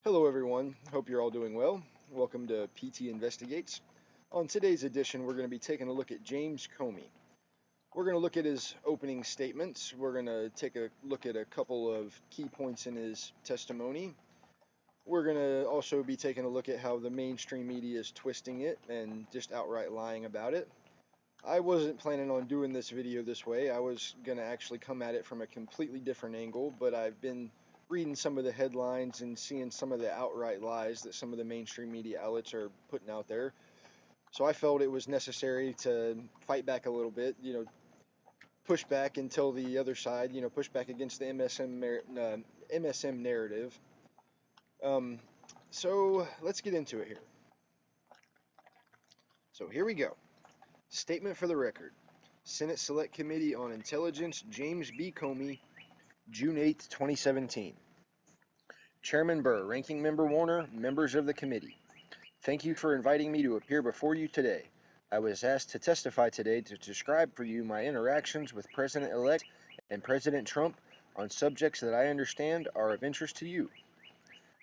Hello, everyone. Hope you're all doing well. Welcome to PT Investigates. On today's edition, we're going to be taking a look at James Comey. We're going to look at his opening statements. We're going to take a look at a couple of key points in his testimony. We're going to also be taking a look at how the mainstream media is twisting it and just outright lying about it. I wasn't planning on doing this video this way. I was going to actually come at it from a completely different angle, but I've been reading some of the headlines and seeing some of the outright lies that some of the mainstream media outlets are putting out there. So I felt it was necessary to fight back a little bit, push back until the other side, push back against the MSM narrative. So let's get into it here. So here we go. Statement for the record. Senate Select Committee on Intelligence, James B. Comey, June 8, 2017. Chairman Burr, Ranking Member Warner, members of the committee. Thank you for inviting me to appear before you today. I was asked to testify today to describe for you my interactions with President-elect and President Trump on subjects that I understand are of interest to you.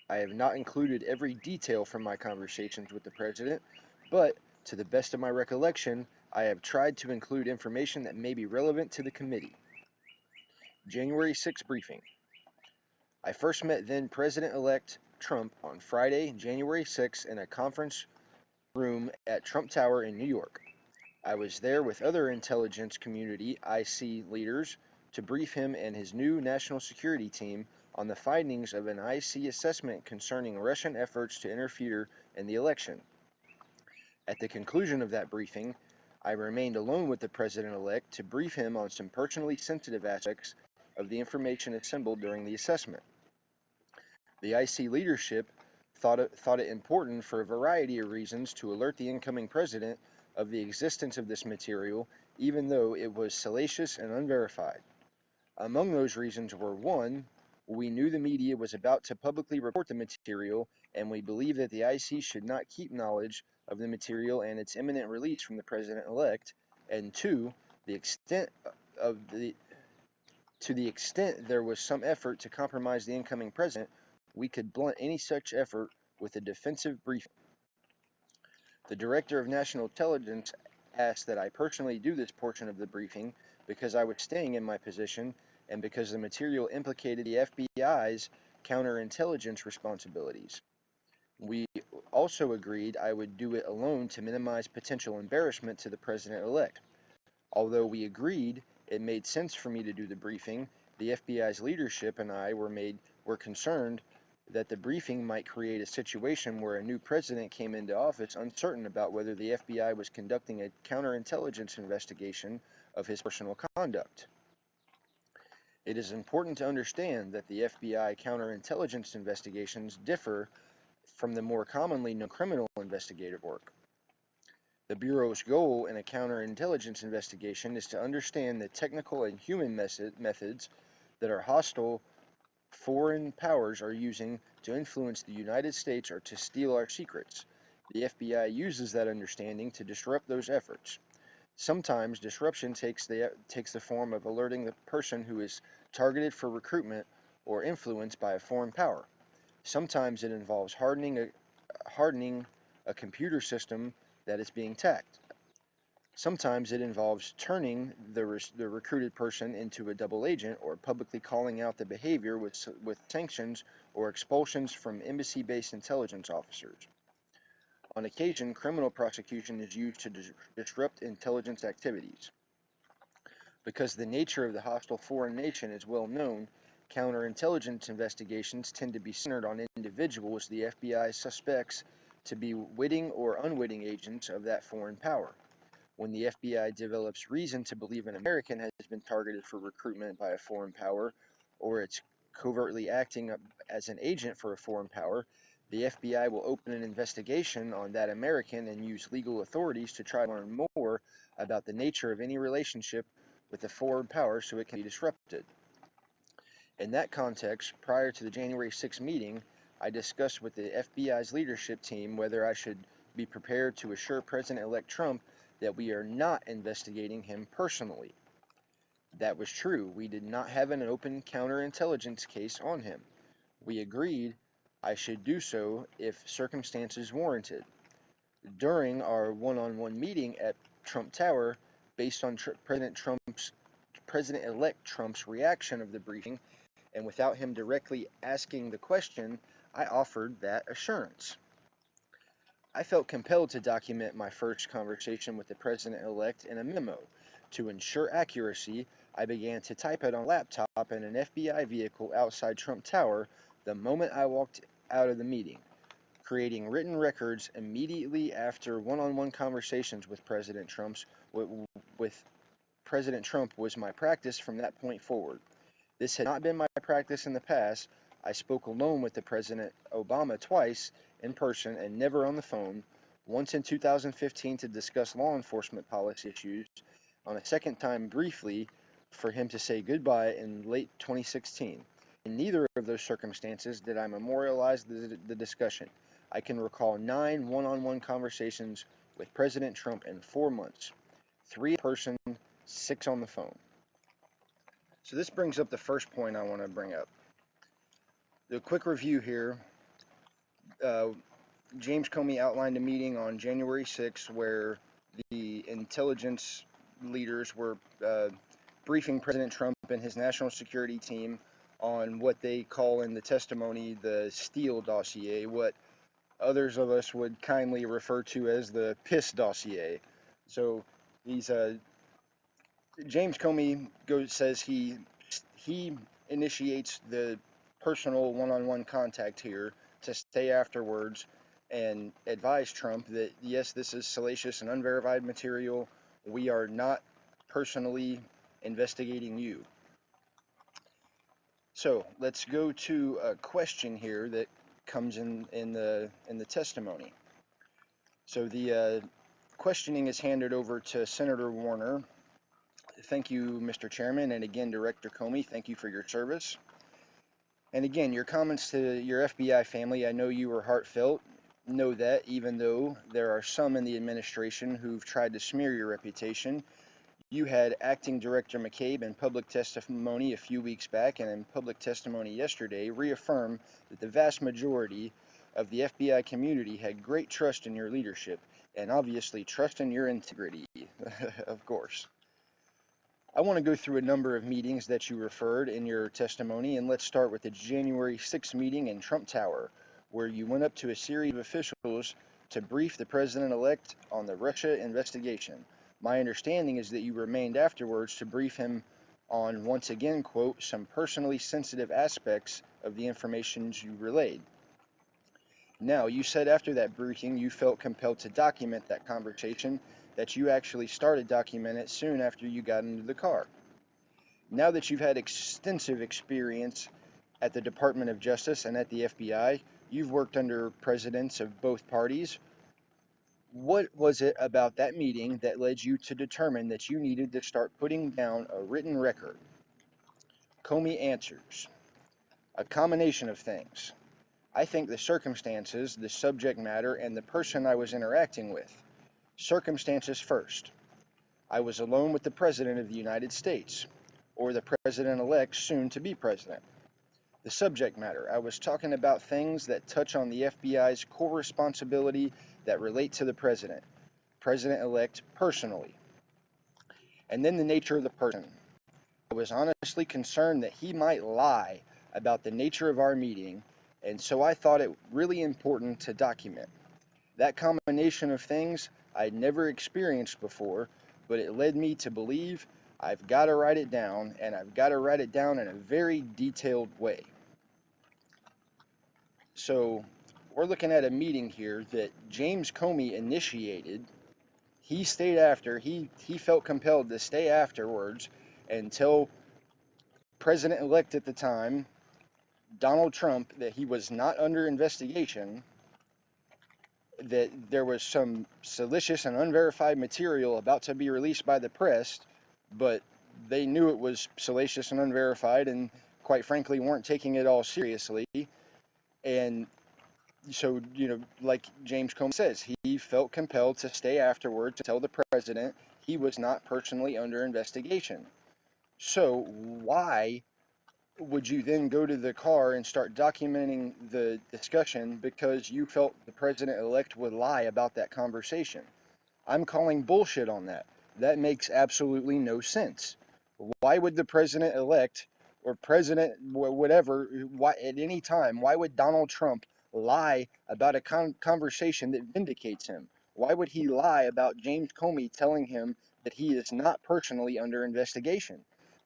I have not included every detail from my conversations with the President, but to the best of my recollection, I have tried to include information that may be relevant to the committee. January 6 briefing. I first met then President-elect Trump on Friday, January 6 in a conference room at Trump Tower in New York. I was there with other intelligence community IC leaders to brief him and his new national security team on the findings of an IC assessment concerning Russian efforts to interfere in the election. At the conclusion of that briefing, I remained alone with the President-elect to brief him on some personally sensitive aspects of the information assembled during the assessment. The IC leadership thought it important for a variety of reasons to alert the incoming president of the existence of this material, even though it was salacious and unverified. Among those reasons were: 1, we knew the media was about to publicly report the material, and we believe that the IC should not keep knowledge of the material and its imminent release from the president-elect, and 2, to the extent there was some effort to compromise the incoming president, we could blunt any such effort with a defensive briefing. The Director of National Intelligence asked that I personally do this portion of the briefing because I was staying in my position and because the material implicated the FBI's counterintelligence responsibilities. We also agreed I would do it alone to minimize potential embarrassment to the President-elect. Although we agreed it made sense for me to do the briefing, the FBI's leadership and I were concerned that the briefing might create a situation where a new president came into office uncertain about whether the FBI was conducting a counterintelligence investigation of his personal conduct. It is important to understand that the FBI counterintelligence investigations differ from the more commonly known criminal investigative work. The Bureau's goal in a counterintelligence investigation is to understand the technical and human methods that our hostile foreign powers are using to influence the United States or to steal our secrets. The FBI uses that understanding to disrupt those efforts. Sometimes disruption takes the form of alerting the person who is targeted for recruitment or influence by a foreign power. Sometimes it involves hardening a computer system that is being attacked. Sometimes it involves turning the recruited person into a double agent or publicly calling out the behavior with sanctions or expulsions from embassy-based intelligence officers. On occasion, criminal prosecution is used to disrupt intelligence activities. Because the nature of the hostile foreign nation is well known, counterintelligence investigations tend to be centered on individuals the FBI suspects to be witting or unwitting agents of that foreign power. When the FBI develops reason to believe an American has been targeted for recruitment by a foreign power, or it's covertly acting as an agent for a foreign power, the FBI will open an investigation on that American and use legal authorities to try to learn more about the nature of any relationship with the foreign power so it can be disrupted. In that context, prior to the January 6 meeting, I discussed with the FBI's leadership team whether I should be prepared to assure President-elect Trump that we are not investigating him personally. That was true. We did not have an open counterintelligence case on him. We agreed I should do so if circumstances warranted. During our one-on-one meeting at Trump Tower, based on President-elect Trump's reaction of the briefing, and without him directly asking the question, I offered that assurance. I felt compelled to document my first conversation with the President-elect in a memo. To ensure accuracy, I began to type it on a laptop in an FBI vehicle outside Trump Tower the moment I walked out of the meeting. Creating written records immediately after one-on-one conversations with President Trump was my practice from that point forward. This had not been my practice in the past. I spoke alone with the President Obama twice in person and never on the phone, once in 2015 to discuss law enforcement policy issues, on a second time briefly for him to say goodbye in late 2016. In neither of those circumstances did I memorialize the discussion. I can recall 9 one-on-one conversations with President Trump in 4 months, 3 in person, 6 on the phone. So this brings up the first point I want to bring up. The quick review here, James Comey outlined a meeting on January 6th where the intelligence leaders were briefing President Trump and his national security team on what they call in the testimony the Steele dossier, what others of us would kindly refer to as the piss dossier. So these James Comey says he initiates the personal one-on-one contact here to stay afterwards and advise Trump that yes, this is salacious and unverified material. We are not personally investigating you. So let's go to a question here that comes in the testimony. So the questioning is handed over to Senator Warner. Thank you, Mr. Chairman, and again, Director Comey, thank you for your service. And again, your comments to your FBI family, I know you were heartfelt. Know that, even though there are some in the administration who've tried to smear your reputation, you had Acting Director McCabe in public testimony a few weeks back and in public testimony yesterday reaffirm that the vast majority of the FBI community had great trust in your leadership and obviously trust in your integrity, of course. I want to go through a number of meetings that you referred in your testimony, and let's start with the January 6th meeting in Trump Tower, where you went up to a series of officials to brief the president-elect on the Russia investigation. My understanding is that you remained afterwards to brief him on, once again, quote, some personally sensitive aspects of the information you relayed. Now, you said after that briefing you felt compelled to document that conversation, that you actually started documenting it soon after you got into the car. Now that you've had extensive experience at the Department of Justice and at the FBI, you've worked under presidents of both parties. What was it about that meeting that led you to determine that you needed to start putting down a written record? Comey answers, a combination of things. I think the circumstances, the subject matter, and the person I was interacting with. Circumstances first. I was alone with the President of the United States, or the President-elect soon to be President. The subject matter. I was talking about things that touch on the FBI's core responsibility that relate to the President, President-elect personally. And then the nature of the person. I was honestly concerned that he might lie about the nature of our meeting, and so I thought it really important to document. That combination of things I'd never experienced before, but it led me to believe I've got to write it down, and I've got to write it down in a very detailed way. So we're looking at a meeting here that James Comey initiated. He stayed after. He felt compelled to stay afterwards and tell President-elect at the time, Donald Trump, that he was not under investigation, that there was some salacious and unverified material about to be released by the press, but they knew it was salacious and unverified and quite frankly weren't taking it all seriously. And so, like James Comey says, he felt compelled to stay afterward to tell the president he was not personally under investigation. So why would you then go to the car and start documenting the discussion because you felt the president-elect would lie about that conversation? I'm calling bullshit on that. That makes absolutely no sense. Why would the president-elect or president whatever, why, at any time, why would Donald Trump lie about a conversation that vindicates him? Why would he lie about James Comey telling him that he is not personally under investigation?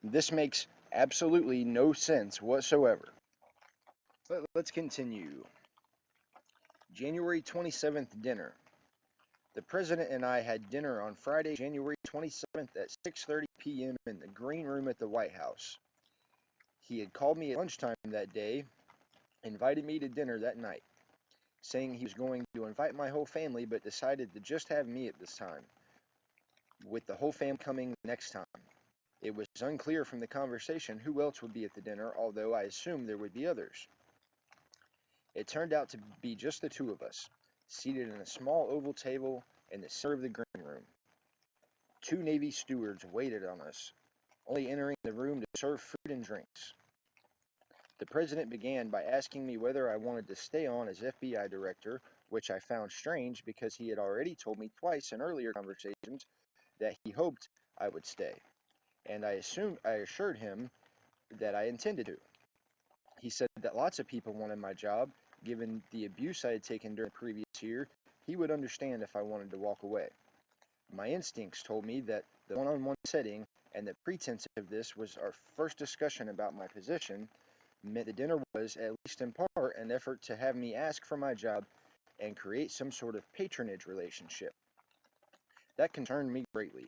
This makes absolutely no sense whatsoever. Let's continue. January 27th dinner. The president and I had dinner on Friday, January 27th at 6:30 p.m. in the green room at the White House. He had called me at lunchtime that day, invited me to dinner that night, saying he was going to invite my whole family but decided to just have me at this time, with the whole family coming next time. It was unclear from the conversation who else would be at the dinner, although I assumed there would be others. It turned out to be just the two of us, seated in a small oval table in the center of the green room. Two Navy stewards waited on us, only entering the room to serve food and drinks. The president began by asking me whether I wanted to stay on as FBI director, which I found strange because he had already told me twice in earlier conversations that he hoped I would stay, and I assured him that I intended to. He said that lots of people wanted my job. Given the abuse I had taken during the previous year, he would understand if I wanted to walk away. My instincts told me that the one-on-one setting and the pretense of this was our first discussion about my position meant the dinner was, at least in part, an effort to have me ask for my job and create some sort of patronage relationship. That concerned me greatly,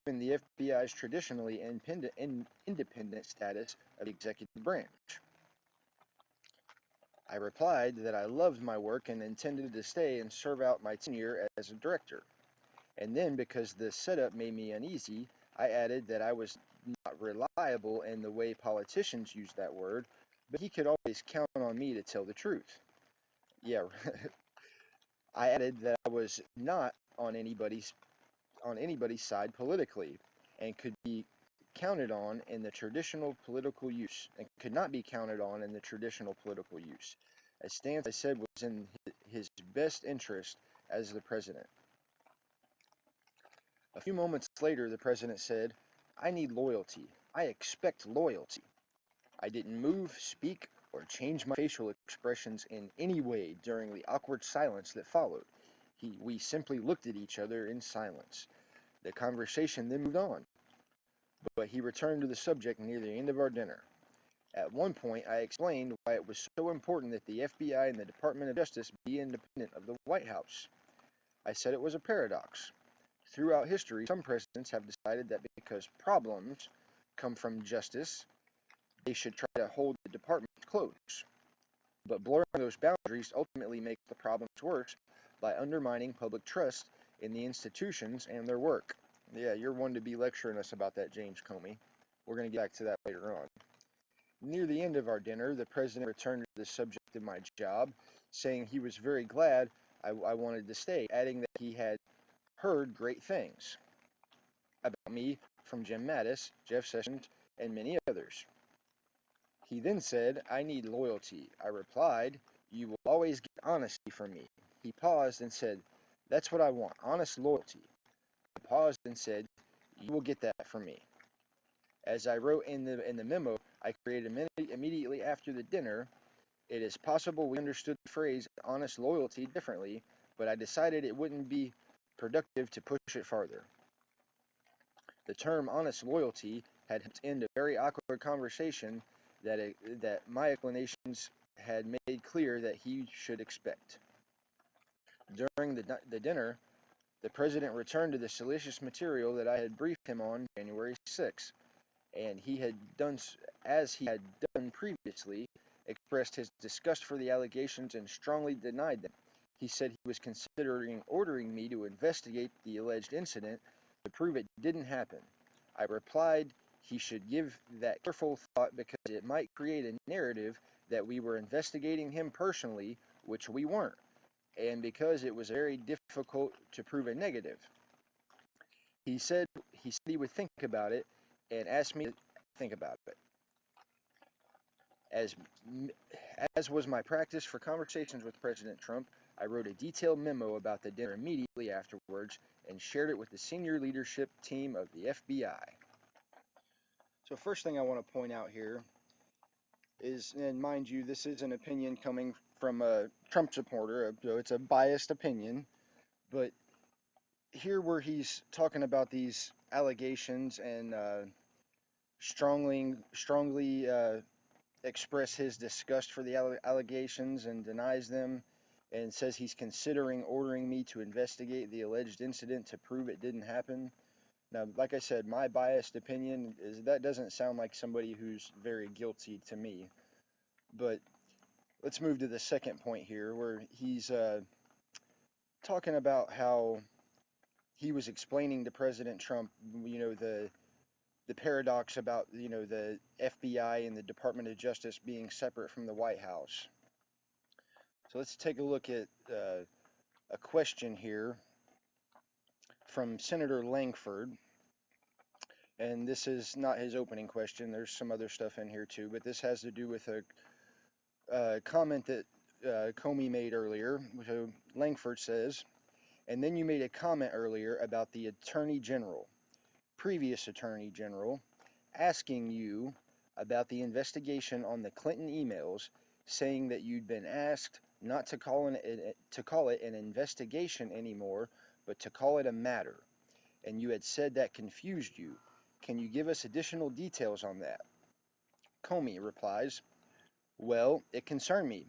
given the FBI's traditionally independent status of the executive branch. I replied that I loved my work and intended to stay and serve out my tenure as a director. And then, because the setup made me uneasy, I added that I was not reliable in the way politicians use that word, but he could always count on me to tell the truth. Yeah, I added that I was not on anybody's side politically and could be counted on in the traditional political use and could not be counted on in the traditional political use. A stance I said was in his best interest as the president. A few moments later, the president said, "I need loyalty. I expect loyalty." I didn't move, speak, or change my facial expressions in any way during the awkward silence that followed. We simply looked at each other in silence. The conversation then moved on, but he returned to the subject near the end of our dinner. At one point, I explained why it was so important that the FBI and the Department of Justice be independent of the White House. I said it was a paradox. Throughout history, some presidents have decided that because problems come from justice, they should try to hold the department close. But blurring those boundaries ultimately makes the problems worse by undermining public trust in the institutions and their work. Yeah, you're one to be lecturing us about that, James Comey. We're going to get back to that later on. Near the end of our dinner, the president returned to the subject of my job, saying he was very glad I wanted to stay, adding that he had heard great things about me from Jim Mattis, Jeff Sessions, and many others. He then said, "I need loyalty." I replied, "You will always get honesty from me." He paused and said, "That's what I want, honest loyalty." I paused and said, "You will get that from me." As I wrote in the memo I created immediately after the dinner, it is possible we understood the phrase honest loyalty differently, but I decided it wouldn't be productive to push it farther. The term honest loyalty had helped end a very awkward conversation that my explanations had made clear that he should expect. During the dinner, the president returned to the salacious material that I had briefed him on January 6th, and he had done as he had done previously, expressed his disgust for the allegations and strongly denied them. He said he was considering ordering me to investigate the alleged incident to prove it didn't happen. I replied he should give that careful thought because it might create a narrative that we were investigating him personally, which we weren't, and because it was very difficult to prove a negative. He said he would think about it and asked me to think about it. As, as was my practice for conversations with President Trump, I wrote a detailed memo about the dinner immediately afterwards and shared it with the senior leadership team of the FBI. So first thing I want to point out here is, and mind you, this is an opinion coming from a Trump supporter, so it's a biased opinion, but here where he's talking about these allegations and strongly express his disgust for the allegations and denies them and says he's considering ordering me to investigate the alleged incident to prove it didn't happen. Now, like I said, my biased opinion is that doesn't sound like somebody who's very guilty to me. But let's move to the second point here, where he's talking about how he was explaining to President Trump, the paradox about the FBI and the Department of Justice being separate from the White House. So let's take a look at a question here from Senator Langford. And this is not his opening question. There's some other stuff in here too, but this has to do with a comment that Comey made earlier. So Langford says, and then you made a comment earlier about the previous Attorney General, asking you about the investigation on the Clinton emails, saying that you'd been asked not to call it an investigation anymore, but to call it a matter. And you had said that confused you. Can you give us additional details on that? Comey replies, well, it concerned me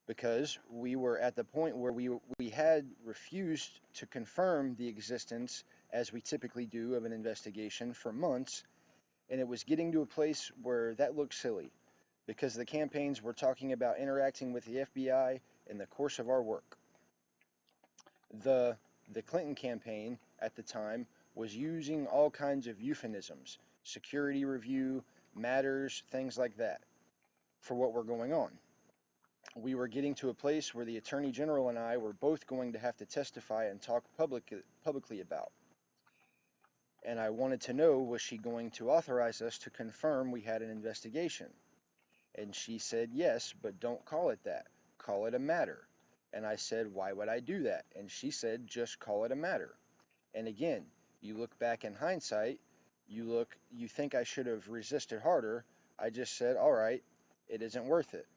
because we were at the point where we had refused to confirm the existence, as we typically do, of an investigation for months, and it was getting to a place where that looked silly because the campaigns were talking about interacting with the FBI in the course of our work. The Clinton campaign at the time was using all kinds of euphemisms, security review, matters, things like that, for what were going on. We were getting to a place where the Attorney General and I were both going to have to testify and talk publicly about. And I wanted to know, was she going to authorize us to confirm we had an investigation? And she said, yes, but don't call it that. Call it a matter. And I said, why would I do that? And she said, just call it a matter. And again, you look back in hindsight, you think I should have resisted harder. I just said, all right, it isn't worth it.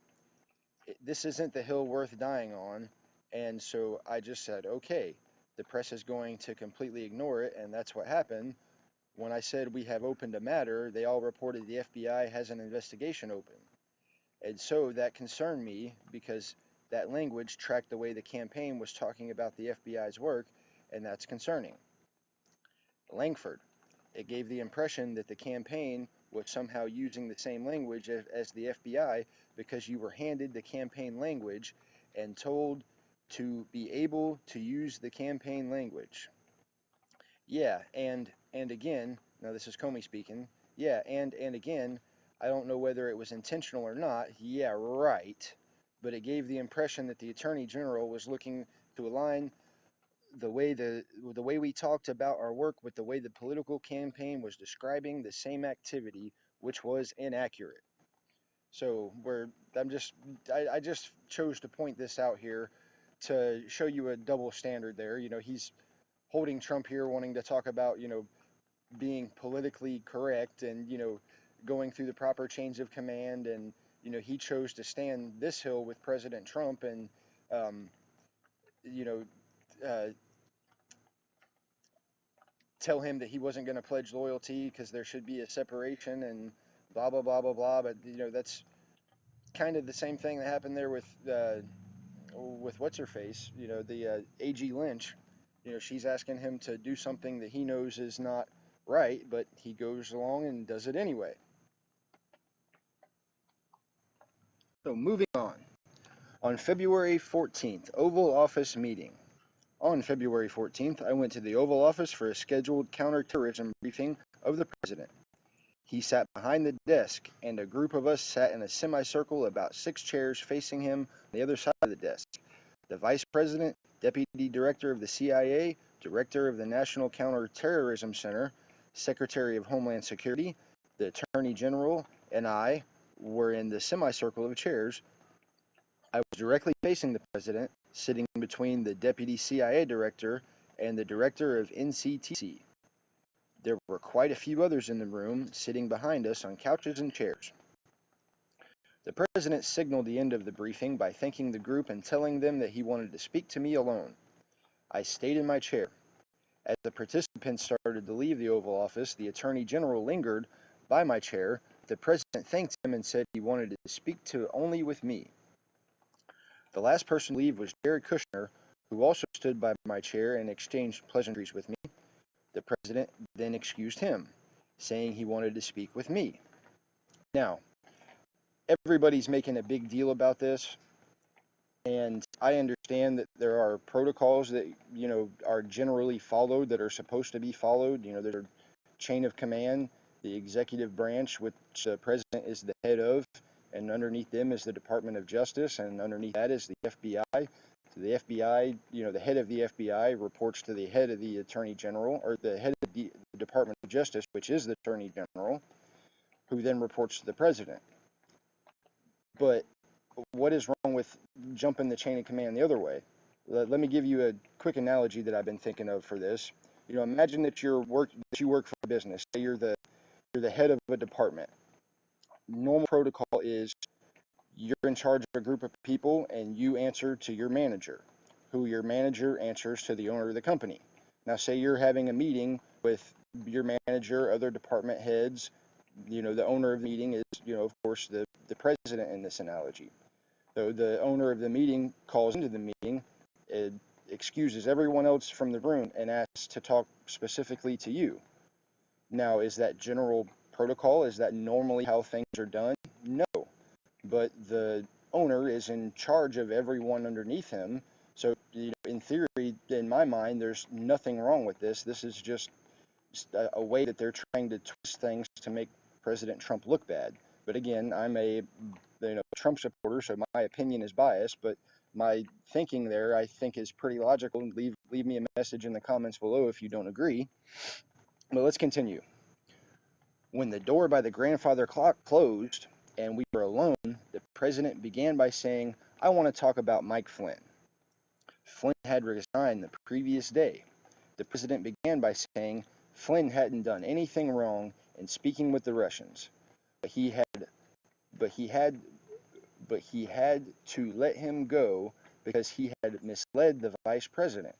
This isn't the hill worth dying on. And so I just said, okay, the press is going to completely ignore it. And that's what happened. When I said we have opened a matter, they all reported the FBI has an investigation open. And so that concerned me because that language tracked the way the campaign was talking about the FBI's work, and that's concerning. Langford, it gave the impression that the campaign was somehow using the same language as the FBI because you were handed the campaign language and told to be able to use the campaign language. Yeah, and again, now this is Comey speaking. Yeah, and again, I don't know whether it was intentional or not. Yeah, right. But it gave the impression that the Attorney General was looking to align the way we talked about our work with the way the political campaign was describing the same activity, which was inaccurate. So I just chose to point this out here to show you a double standard there. He's holding Trump here, wanting to talk about being politically correct and going through the proper chains of command, and he chose to stand this hill with President Trump and um, you know uh, tell him that he wasn't going to pledge loyalty because there should be a separation and blah blah blah blah blah. But that's kind of the same thing that happened there with what's her face, the AG Lynch. She's asking him to do something that he knows is not right, but he goes along and does it anyway. So moving on February 14th, Oval Office meeting. On February 14th, I went to the Oval Office for a scheduled counterterrorism briefing of the president. He sat behind the desk, and a group of us sat in a semicircle about 6 chairs facing him on the other side of the desk. The Vice President, Deputy Director of the CIA, Director of the National Counterterrorism Center, Secretary of Homeland Security, the Attorney General, and I were in the semicircle of chairs. I was directly facing the president, sitting between the deputy CIA director and the director of NCTC. There were quite a few others in the room, sitting behind us on couches and chairs. The president signaled the end of the briefing by thanking the group and telling them that he wanted to speak to me alone. I stayed in my chair. As the participants started to leave the Oval Office, the Attorney General lingered by my chair. The president thanked him and said he wanted to speak to only with me. The last person to leave was Jared Kushner, who also stood by my chair and exchanged pleasantries with me. The president then excused him, saying he wanted to speak with me. Now, everybody's making a big deal about this, and I understand that there are protocols that, are generally followed, that are supposed to be followed. There's a chain of command, the executive branch, which the president is the head of, and underneath them is the Department of Justice, and underneath that is the FBI. So the FBI, the head of the FBI reports to the head of the Attorney General, or the head of the Department of Justice, which is the Attorney General, who then reports to the president. But what is wrong with jumping the chain of command the other way? Let me give you a quick analogy that I've been thinking of for this. Imagine that you work for a business. Say you're the head of a department. Normal protocol is you're in charge of a group of people and you answer to your manager, who your manager answers to the owner of the company. Now, say you're having a meeting with your manager, other department heads. The owner of the meeting is, of course, the president in this analogy. So the owner of the meeting calls into the meeting, excuses everyone else from the room, and asks to talk specifically to you. Now, is that general protocol? Is that normally how things are done? No. But the owner is in charge of everyone underneath him. So, in theory, in my mind, there's nothing wrong with this. This is just a way that they're trying to twist things to make President Trump look bad. But again, I'm a Trump supporter, so my opinion is biased, but my thinking there, I think, is pretty logical. And leave me a message in the comments below if you don't agree. But let's continue. When the door by the grandfather clock closed and we were alone, the president began by saying, "I want to talk about Mike Flynn." Flynn had resigned the previous day. The president began by saying Flynn hadn't done anything wrong in speaking with the Russians, but he had to let him go because he had misled the vice president.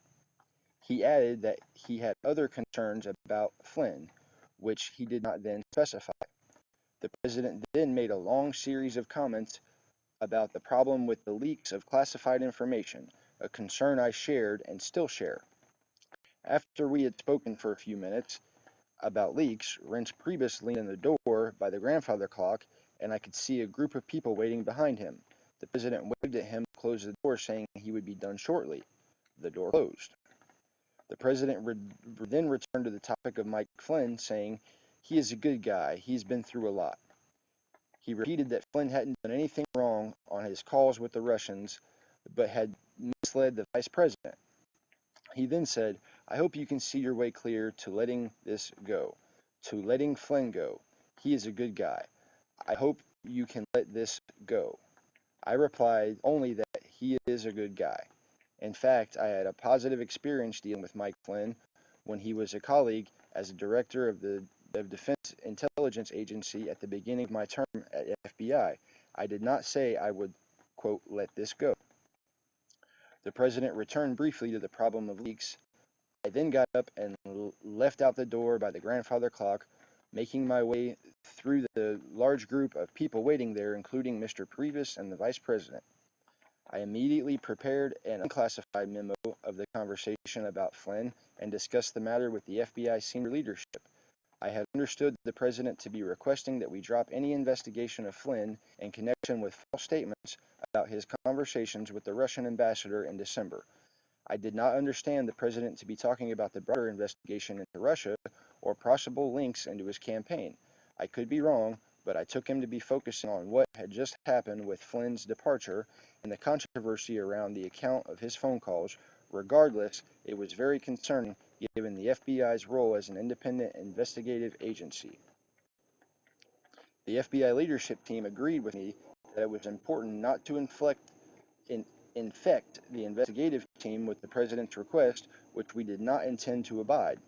He added that he had other concerns about Flynn, which he did not then specify. The president then made a long series of comments about the problem with the leaks of classified information, a concern I shared and still share. After we had spoken for a few minutes about leaks, Reince Priebus leaned in the door by the grandfather clock, and I could see a group of people waiting behind him. The president waved at him to close the door, saying he would be done shortly. The door closed. The president then returned to the topic of Mike Flynn, saying, "He is a good guy. He's been through a lot." He repeated that Flynn hadn't done anything wrong on his calls with the Russians, but had misled the vice president. He then said, "I hope you can see your way clear to letting this go, to letting Flynn go. He is a good guy. I hope you can let this go." I replied only that he is a good guy. In fact, I had a positive experience dealing with Mike Flynn when he was a colleague as a director of the Defense Intelligence Agency at the beginning of my term at FBI. I did not say I would, quote, "let this go." The president returned briefly to the problem of leaks. I then got up and left out the door by the grandfather clock, making my way through the large group of people waiting there, including Mr. Priebus and the vice president. I immediately prepared an unclassified memo of the conversation about Flynn and discussed the matter with the FBI senior leadership. I had understood the president to be requesting that we drop any investigation of Flynn in connection with false statements about his conversations with the Russian ambassador in December. I did not understand the president to be talking about the broader investigation into Russia or possible links into his campaign. I could be wrong, but I took him to be focusing on what had just happened with Flynn's departure and the controversy around the account of his phone calls. Regardless, it was very concerning given the FBI's role as an independent investigative agency. The FBI leadership team agreed with me that it was important not to infect the investigative team with the president's request, which we did not intend to abide.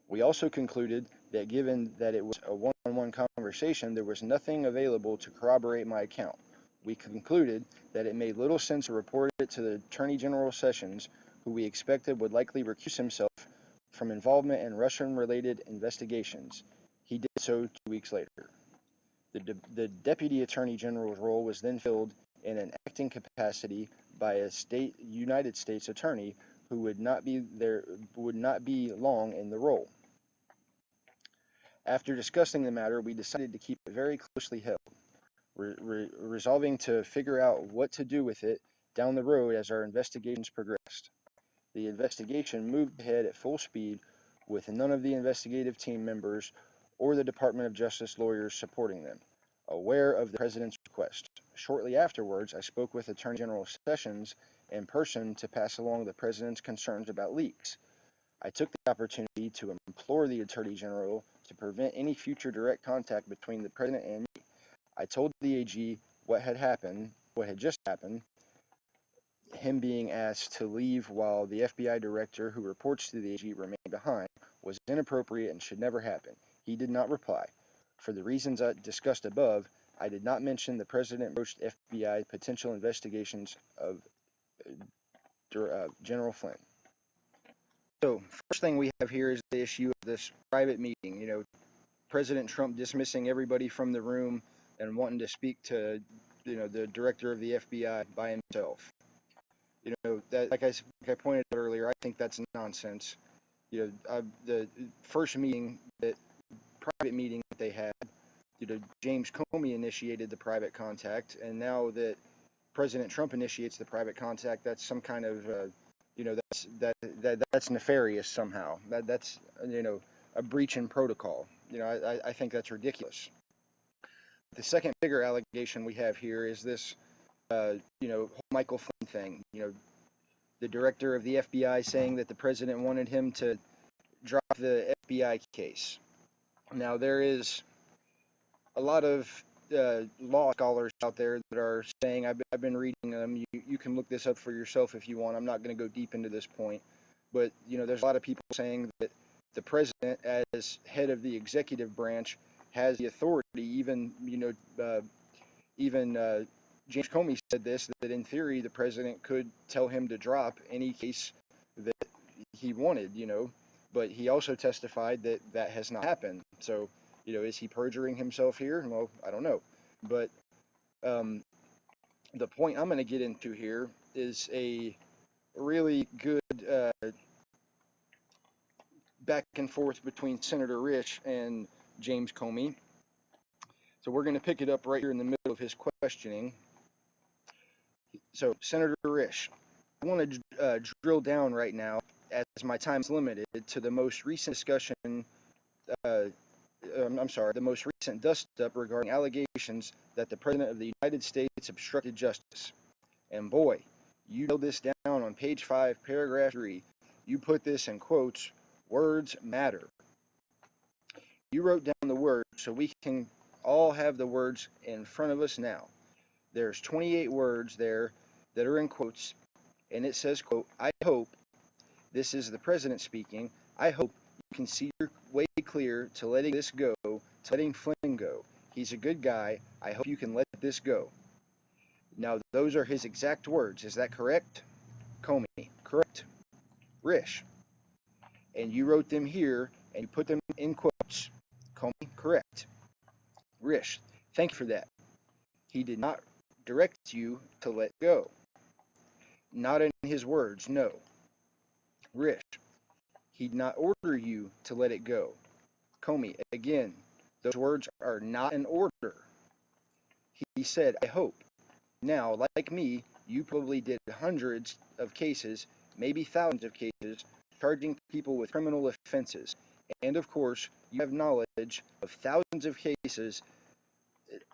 We also concluded that given that it was a one-on-one conversation, there was nothing available to corroborate my account. We concluded that it made little sense to report it to the Attorney General Sessions, who we expected would likely recuse himself from involvement in Russian-related investigations. He did so 2 weeks later. The Deputy Attorney General's role was then filled in an acting capacity by a United States attorney who would not be long in the role. After discussing the matter, we decided to keep it very closely held, resolving to figure out what to do with it down the road as our investigations progressed. The investigation moved ahead at full speed with none of the investigative team members or the Department of Justice lawyers supporting them, aware of the President's request. Shortly afterwards, I spoke with Attorney General Sessions in person to pass along the President's concerns about leaks. I took the opportunity to implore the Attorney General to prevent any future direct contact between the President and me. I told the AG what had just happened, him being asked to leave while the FBI director who reports to the AG remained behind, was inappropriate and should never happen. He did not reply. For the reasons I discussed above, I did not mention the President approached FBI potential investigations of General Flynn. So, first thing we have here is the issue of this private meeting. President Trump dismissing everybody from the room and wanting to speak to, the director of the FBI by himself. That, like I pointed out earlier, I think that's nonsense. The first private meeting that they had, James Comey initiated the private contact, and now that President Trump initiates the private contact, that's some kind of, that's nefarious somehow. That's a breach in protocol. I think that's ridiculous. The second bigger allegation we have here is this, Michael Flynn thing. The director of the FBI saying that the president wanted him to drop the FBI case. Now, there is a lot of law scholars out there that are saying, I've been reading them, you can look this up for yourself if you want, I'm not going to go deep into this point, but there's a lot of people saying that the president, as head of the executive branch, has the authority, even James Comey said this, that in theory the president could tell him to drop any case that he wanted, but he also testified that that has not happened. So, is he perjuring himself here? Well, I don't know. But the point I'm going to get into here is a really good back and forth between Senator Risch and James Comey. So we're going to pick it up right here in the middle of his questioning. So, Senator Risch, I want to drill down right now, as my time is limited, to the most recent discussion, the most recent dust-up regarding allegations that the President of the United States obstructed justice. And boy, you nailed this down on page 5, paragraph 3. You put this in quotes, words matter. You wrote down the words so we can all have the words in front of us now. There's 28 words there that are in quotes, and it says, quote, I hope, this is the president speaking, I hope you can see your way clear to letting this go, to letting Flynn go. He's a good guy. I hope you can let this go. Now, those are his exact words. Is that correct? Comey, correct. Risch, and you wrote them here, and you put them in quotes. Comey, correct. Risch, thank you for that. He did not direct you to let go. Not in his words, no. Risch, he did not order you to let it go. Comey, again, those words are not in order. He said, I hope. Now, like me, you probably did hundreds of cases, maybe thousands of cases, charging people with criminal offenses. And of course, you have knowledge of thousands of cases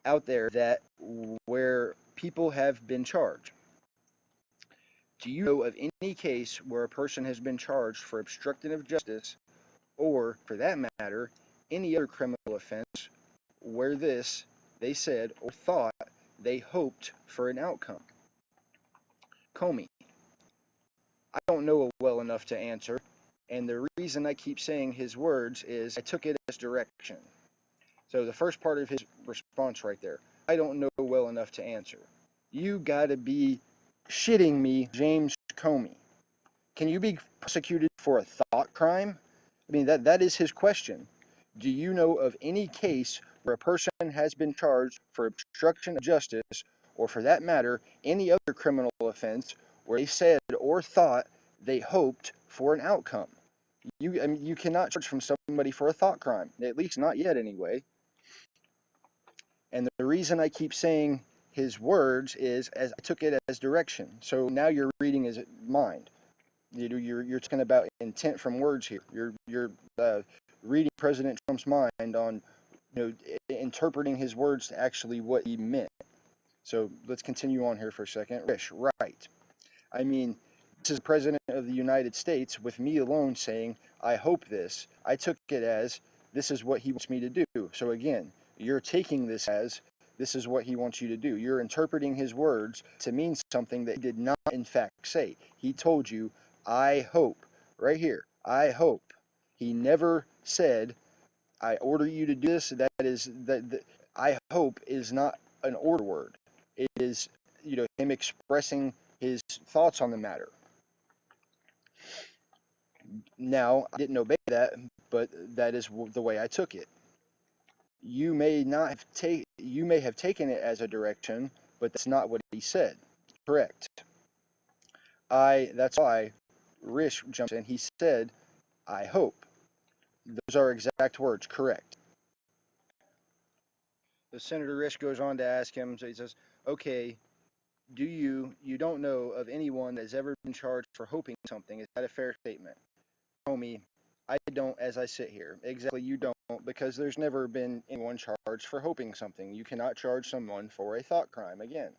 out there where people have been charged. Do you know of any case where a person has been charged for obstruction of justice, or, for that matter, any other criminal offense, where this, they said or thought they hoped for an outcome. Comey, I don't know well enough to answer, and the reason I keep saying his words is I took it as direction. So the first part of his response right there, I don't know well enough to answer. You gotta be shitting me, James Comey. Can you be prosecuted for a thought crime? I mean, that is his question. Do you know of any case where a person has been charged for obstruction of justice, or for that matter, any other criminal offense, where they said or thought they hoped for an outcome? I mean, you cannot charge from somebody for a thought crime, at least not yet anyway. And the reason I keep saying his words is as I took it as direction. So now you're reading his mind. You're talking about intent from words here. You're reading President Trump's mind on interpreting his words to actually what he meant. So let's continue on here for a second. Rish, right. I mean, this is the President of the United States with me alone saying, I hope this. I took it as this is what he wants me to do. So again, you're taking this as this is what he wants you to do. You're interpreting his words to mean something that he did not in fact say. He told you, I hope, right here, I hope. He never said, I order you to do this. That I hope is not an order word. It is, him expressing his thoughts on the matter. Now, I didn't obey that, but that is the way I took it. You may have taken it as a direction, but that's not what he said. Correct. That's why Rish jumps in. He said, I hope. Those are exact words. Correct. The Senator Rish goes on to ask him, so he says, okay, you don't know of anyone that has ever been charged for hoping something. Is that a fair statement? Homie, I don't as I sit here. Exactly, you don't, because there's never been anyone charged for hoping something. You cannot charge someone for a thought crime again.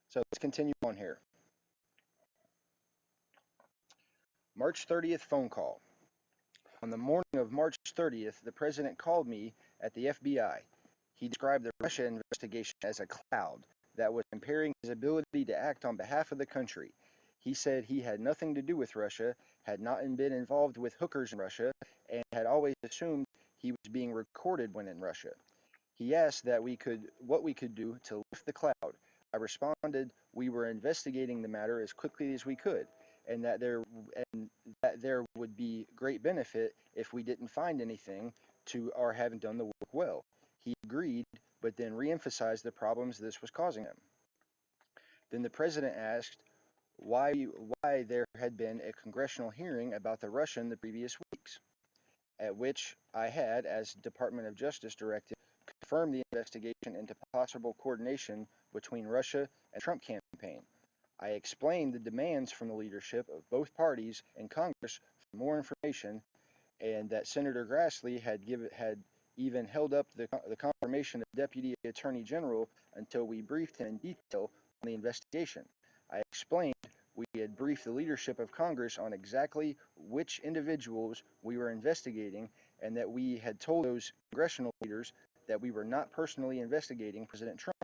So let's continue on here. March 30th phone call. On the morning of March 30th, the president called me at the FBI. He described the Russia investigation as a cloud that was impairing his ability to act on behalf of the country. He said he had nothing to do with Russia, had not been involved with hookers in Russia, and had always assumed he was being recorded when in Russia. He asked what we could do to lift the cloud. I responded we were investigating the matter as quickly as we could, and that there would be great benefit if we didn't find anything to our having done the work well. He agreed, but then reemphasized the problems this was causing him. Then the president asked why there had been a congressional hearing about the Russian the previous weeks, at which I had, as Department of Justice directive, confirmed the investigation into possible coordination between Russia and the Trump campaign. I explained the demands from the leadership of both parties in Congress for more information, and that Senator Grassley had even held up the confirmation of Deputy Attorney General until we briefed him in detail on the investigation. I explained we had briefed the leadership of Congress on exactly which individuals we were investigating, and that we had told those congressional leaders that we were not personally investigating President Trump.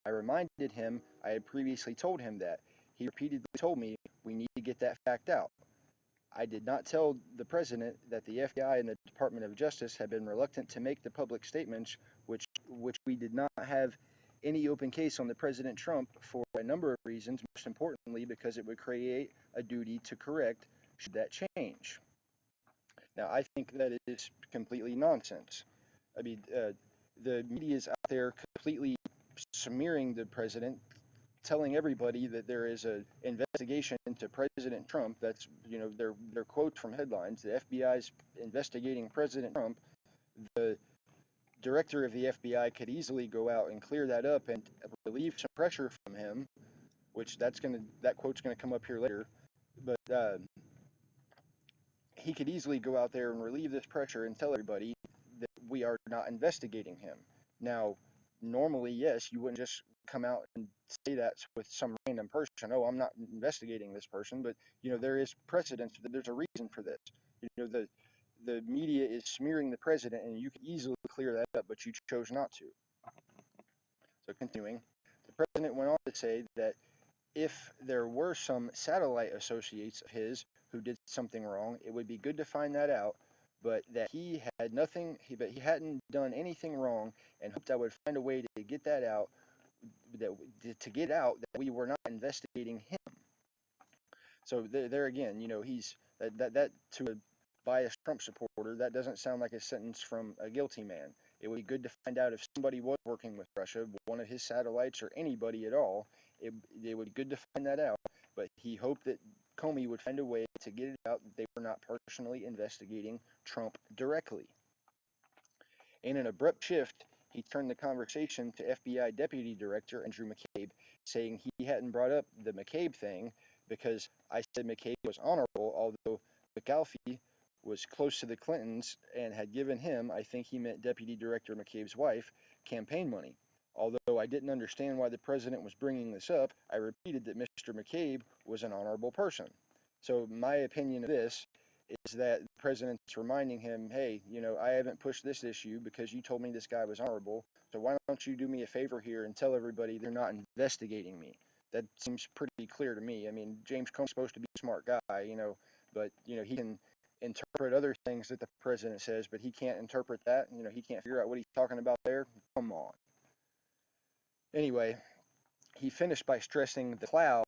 I reminded him I had previously told him that. He repeatedly told me we need to get that fact out. I did not tell the president that the FBI and the Department of Justice had been reluctant to make the public statements, which we did not have any open case on the President Trump for a number of reasons, most importantly because it would create a duty to correct should that change. Now, I think that is completely nonsense. I mean, the media is out there completely smearing the president, telling everybody that there is an investigation into President Trump. That's their quote from headlines. The FBI's investigating President Trump. The director of the FBI could easily go out and clear that up and relieve some pressure from him, which that quote's gonna come up here later. But he could easily go out there and relieve this pressure and tell everybody that we are not investigating him. Now, normally, yes, you wouldn't just come out and say that with some random person. Oh, I'm not investigating this person, but there is precedence. There's a reason for this. The the media is smearing the president, and you can easily clear that up, but you chose not to. So continuing, the president went on to say that if there were some satellite associates of his who did something wrong, it would be good to find that out, but that he had nothing, but he hadn't done anything wrong, and hoped I would find a way to get that out, that we were not investigating him. So there again, he's that to a biased Trump supporter, that doesn't sound like a sentence from a guilty man. It would be good to find out if somebody was working with Russia, one of his satellites, or anybody at all. It would be good to find that out. But he hoped that Comey would find a way to get it out that they were not personally investigating Trump directly. In an abrupt shift, he turned the conversation to FBI Deputy Director Andrew McCabe, saying he hadn't brought up the McCabe thing because I said McCabe was honorable, although McAuliffe was close to the Clintons and had given him, I think he meant Deputy Director McCabe's wife, campaign money. Although I didn't understand why the president was bringing this up, I repeated that Mr. McCabe was an honorable person. So my opinion of this is that the president's reminding him, hey, I haven't pushed this issue because you told me this guy was honorable, so why don't you do me a favor here and tell everybody they're not investigating me? That seems pretty clear to me. I mean, James Comey's supposed to be a smart guy, but, he can interpret other things that the president says, but he can't interpret that. He can't figure out what he's talking about there. Come on. Anyway, he finished by stressing the cloud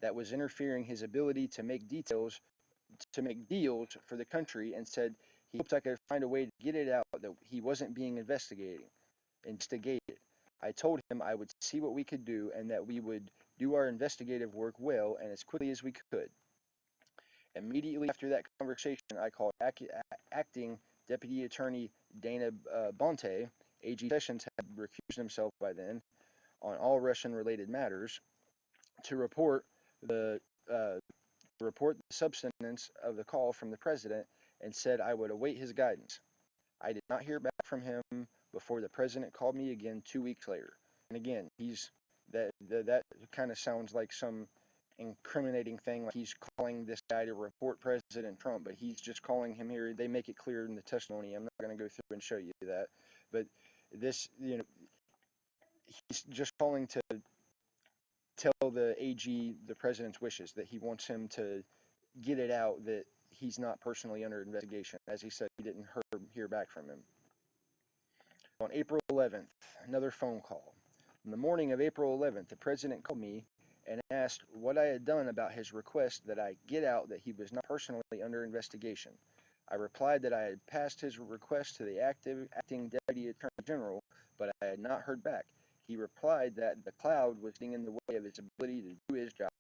that was interfering his ability to make deals for the country, and said he hoped I could find a way to get it out that he wasn't being investigated. I told him I would see what we could do and that we would do our investigative work well and as quickly as we could. Immediately after that conversation, I called acting Deputy Attorney Dana Bonte. A.G. Sessions had recused himself by then on all Russian-related matters to report the substance of the call from the president, and said I would await his guidance. I did not hear back from him before the president called me again 2 weeks later. And again, that kind of sounds like some incriminating thing, like he's calling this guy to report President Trump, but he's just calling him here. They make it clear in the testimony. I'm not going to go through and show you that, but this, he's just calling to tell the AG the president's wishes, that he wants him to get it out that he's not personally under investigation. As he said, he didn't hear back from him. On April 11th, another phone call. On the morning of April 11th, the president called me and asked what I had done about his request that I get out that he was not personally under investigation. I replied that I had passed his request to the acting Deputy Attorney General, but I had not heard back. He replied that the cloud was getting in the way of his ability to do his job.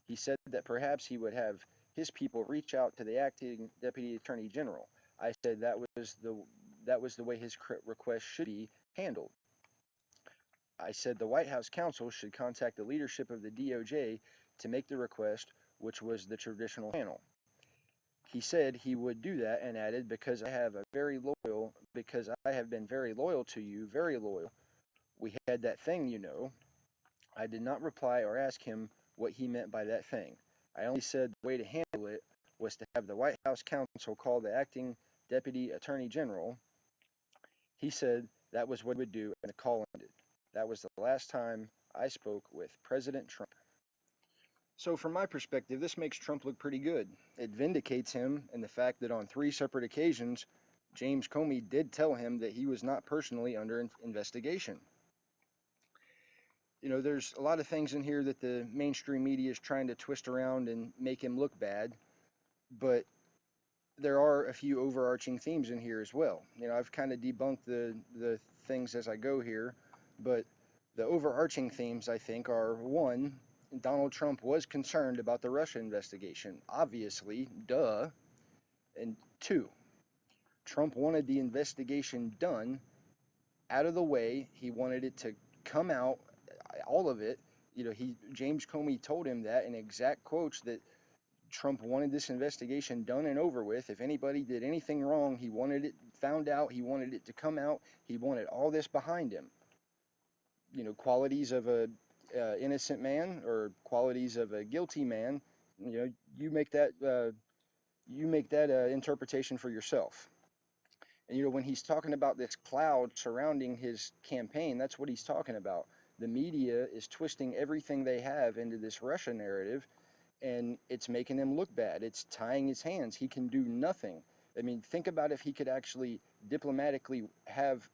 He said that perhaps he would have his people reach out to the acting Deputy Attorney General. I said that was the way his request should be handled. I said the White House counsel should contact the leadership of the DOJ to make the request, which was the traditional channel. He said he would do that and added, because I have been very loyal to you, very loyal. We had that thing, I did not reply or ask him what he meant by that thing. I only said the way to handle it was to have the White House counsel call the acting Deputy Attorney General. He said that was what he would do, and the call ended. That was the last time I spoke with President Trump. So from my perspective, this makes Trump look pretty good. It vindicates him in the fact that on 3 separate occasions, James Comey did tell him that he was not personally under investigation. There's a lot of things in here that the mainstream media is trying to twist around and make him look bad, but there are a few overarching themes in here as well. I've kind of debunked the things as I go here, but the overarching themes, I think, are 1, Donald Trump was concerned about the Russia investigation, obviously, duh, and 2, Trump wanted the investigation done, out of the way. He wanted it to come out, all of it. James Comey told him that in exact quotes, that Trump wanted this investigation done and over with. If anybody did anything wrong, he wanted it found out. He wanted it to come out. He wanted all this behind him. Qualities of a innocent man or qualities of a guilty man. You make that You make that interpretation for yourself. And when he's talking about this cloud surrounding his campaign, that's what he's talking about. The media is twisting everything they have into this Russia narrative, and it's making him look bad. It's tying his hands. He can do nothing. I mean, think about if he could actually diplomatically have,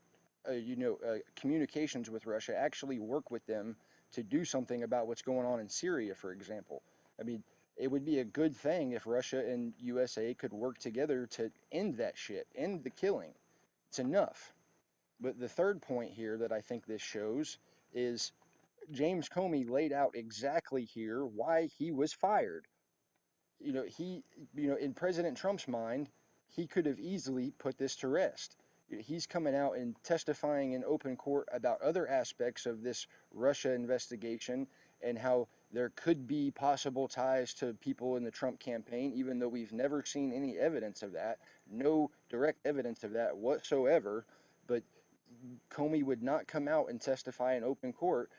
communications with Russia, actually work with them to do something about what's going on in Syria, for example. I mean, it would be a good thing if Russia and USA could work together to end that shit, end the killing. It's enough. But the third point here that I think this shows is James Comey laid out exactly here why he was fired. He, in President Trump's mind, he could have easily put this to rest. He's coming out and testifying in open court about other aspects of this Russia investigation and how there could be possible ties to people in the Trump campaign, even though we've never seen any evidence of that, no direct evidence of that whatsoever. But Comey would not come out and testify in open court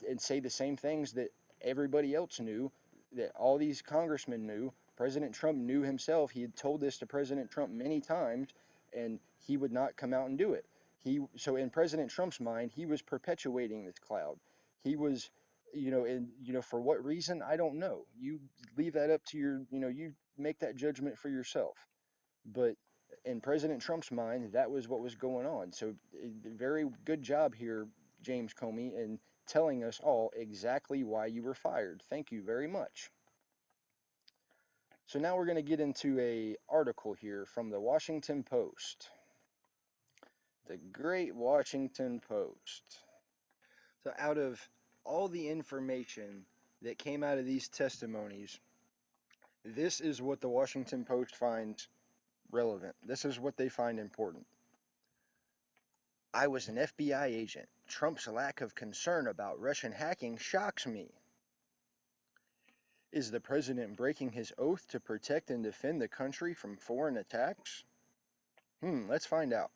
and say the same things that everybody else knew, that all these congressmen knew. President Trump knew himself. He had told this to President Trump many times, and he would not come out and do it. So in President Trump's mind, he was perpetuating this cloud. He was, and for what reason, I don't know. You leave that up to you make that judgment for yourself. But in President Trump's mind, that was what was going on. So, very good job here, James Comey, in telling us all exactly why you were fired. Thank you very much. So now we're going to get into a article here from the Washington Post. The great Washington Post. So out of all the information that came out of these testimonies, this is what the Washington Post finds relevant. This is what they find important. I was an FBI agent. Trump's lack of concern about Russian hacking shocks me. Is the president breaking his oath to protect and defend the country from foreign attacks? Let's find out.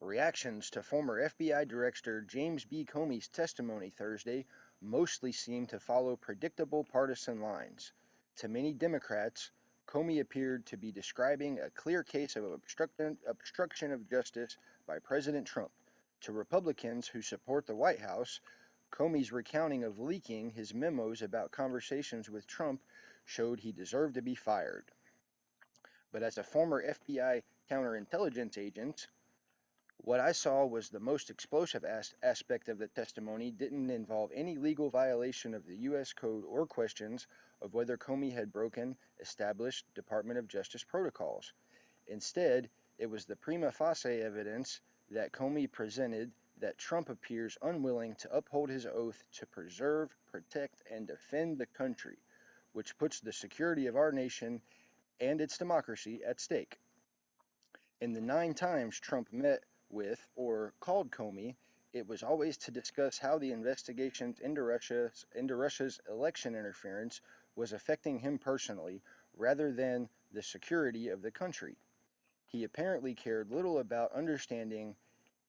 Reactions to former FBI Director James B. Comey's testimony Thursday mostly seemed to follow predictable partisan lines. To many Democrats, Comey appeared to be describing a clear case of obstruction of justice by President Trump. To Republicans who support the White House, Comey's recounting of leaking his memos about conversations with Trump showed he deserved to be fired. But as a former FBI counterintelligence agent, what I saw was the most explosive aspect of the testimony didn't involve any legal violation of the U.S. Code or questions of whether Comey had broken established Department of Justice protocols. Instead, it was the prima facie evidence that Comey presented that Trump appears unwilling to uphold his oath to preserve, protect, and defend the country, which puts the security of our nation and its democracy at stake. In the 9 times Trump met with or called Comey, it was always to discuss how the investigations into Russia's election interference was affecting him personally, rather than the security of the country. He apparently cared little about understanding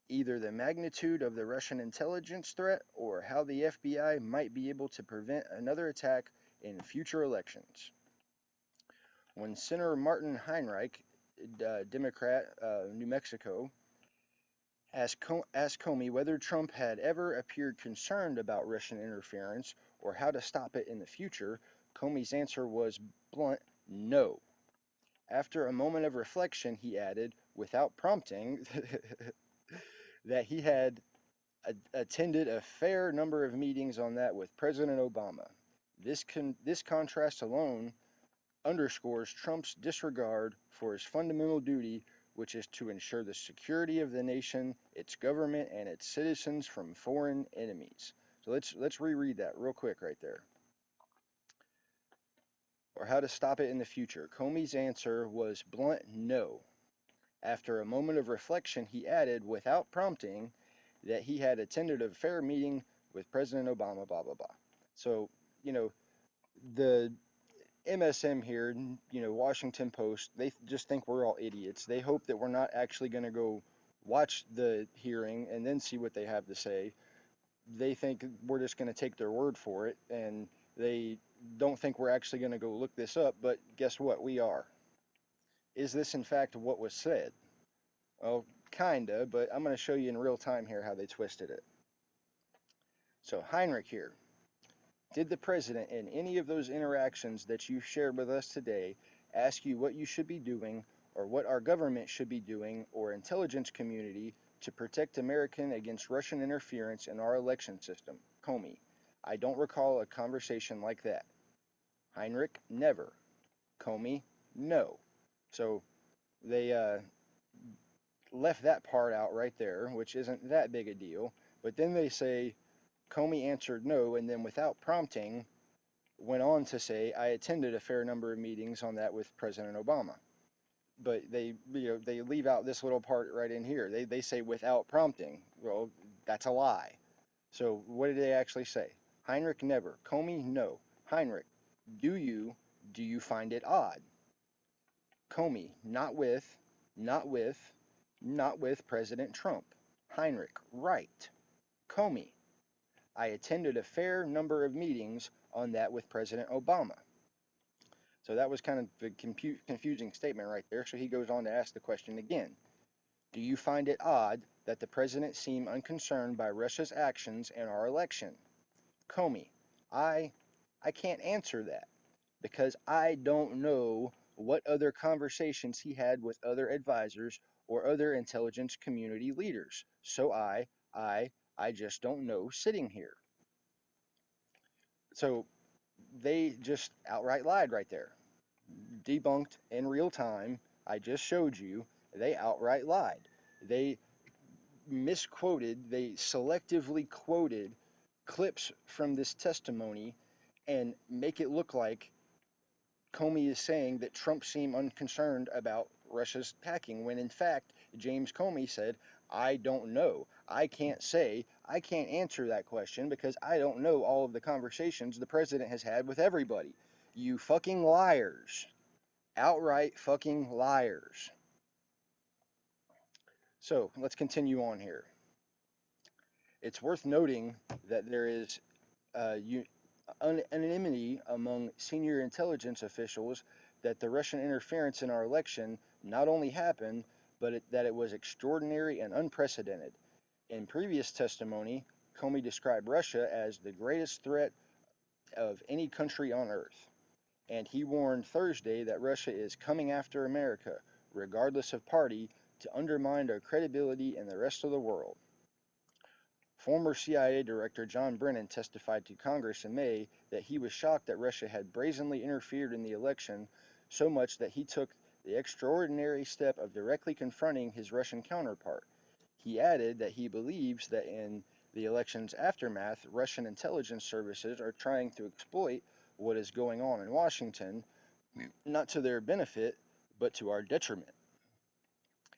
either the magnitude of the Russian intelligence threat or how the FBI might be able to prevent another attack in future elections. When Senator Martin Heinrich, Democrat, New Mexico, asked Comey whether Trump had ever appeared concerned about Russian interference or how to stop it in the future, Comey's answer was blunt no. After a moment of reflection, he added, without prompting, that he had attended a fair number of meetings on that with President Obama. This contrast alone underscores Trump's disregard for his fundamental duty, which is to ensure the security of the nation, its government, and its citizens from foreign enemies. So let's reread that real quick right there. Or how to stop it in the future. Comey's answer was blunt no. After a moment of reflection, he added, without prompting, that he had attended a fair meeting with President Obama, blah, blah, blah. So, the MSM here, Washington Post, they just think we're all idiots. They hope that we're not actually going to go watch the hearing and then see what they have to say. They think we're just going to take their word for it, and They don't think we're actually going to go look this up, but guess what? We are. Is this in fact what was said? Well, kinda, but I'm going to show you in real time here how they twisted it. So, Heinrich here. Did the president, in any of those interactions that you've shared with us today, ask you what you should be doing, or what our government should be doing, or intelligence community, to protect American against Russian interference in our election system? Comey. I don't recall a conversation like that. Heinrich, never. Comey, no. So they left that part out right there, which isn't that big a deal. But then they say Comey answered no, and then without prompting, went on to say, I attended a fair number of meetings on that with President Obama. But they leave out this little part right in here. They say without prompting. Well, that's a lie. So what did they actually say? Heinrich, never. Comey, no. Heinrich, do you find it odd? Comey, not with, not with President Trump. Heinrich, right. Comey, I attended a fair number of meetings on that with President Obama. So that was kind of a confusing statement right there. So he goes on to ask the question again. Do you find it odd that the president seemed unconcerned by Russia's actions in our election? Comey, I can't answer that because I don't know what other conversations he had with other advisors or other intelligence community leaders. So I just don't know sitting here. So they just outright lied right there. Debunked in real time. I just showed you they outright lied. They misquoted, they selectively quoted clips from this testimony and make it look like Comey is saying that Trump seemed unconcerned about Russia's hacking, when in fact, James Comey said, I don't know. I can't say. I can't answer that question because I don't know all of the conversations the president has had with everybody. You fucking liars. Outright fucking liars. So let's continue on here. It's worth noting that there is anonymity among senior intelligence officials that the Russian interference in our election not only happened, but that it was extraordinary and unprecedented. In previous testimony, Comey described Russia as the greatest threat of any country on earth, and he warned Thursday that Russia is coming after America, regardless of party, to undermine our credibility in the rest of the world. Former CIA Director John Brennan testified to Congress in May that he was shocked that Russia had brazenly interfered in the election, so much that he took the extraordinary step of directly confronting his Russian counterpart. He added that he believes that in the election's aftermath, Russian intelligence services are trying to exploit what is going on in Washington, not to their benefit, but to our detriment.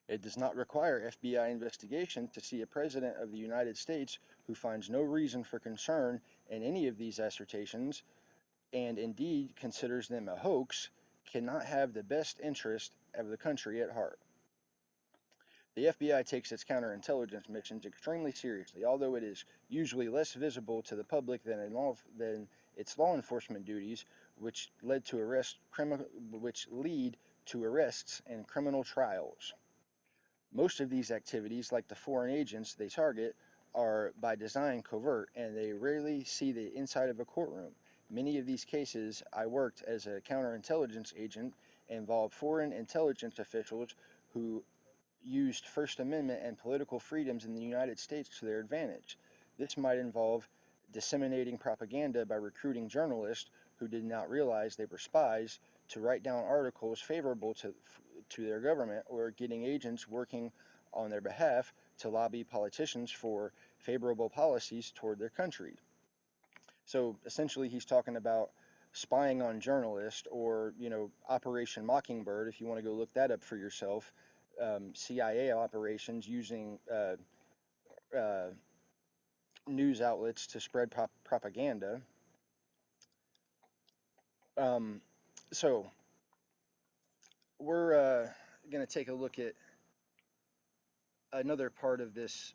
It does not require FBI investigation to see a president of the United States who finds no reason for concern in any of these assertions, and indeed considers them a hoax, cannot have the best interest of the country at heart. The FBI takes its counterintelligence missions extremely seriously, although it is usually less visible to the public than its law enforcement duties, which lead to arrests and criminal trials. Most of these activities, like the foreign agents they target, are by design covert, and they rarely see the inside of a courtroom. Many of these cases I worked as a counterintelligence agent involve foreign intelligence officials who used First Amendment and political freedoms in the United States to their advantage. This might involve disseminating propaganda by recruiting journalists who did not realize they were spies to write down articles favorable to their government, or getting agents working on their behalf to lobby politicians for favorable policies toward their country. So essentially he's talking about spying on journalists, or Operation Mockingbird, if you want to go look that up for yourself. CIA operations using news outlets to spread propaganda. So we're going to take a look at another part of this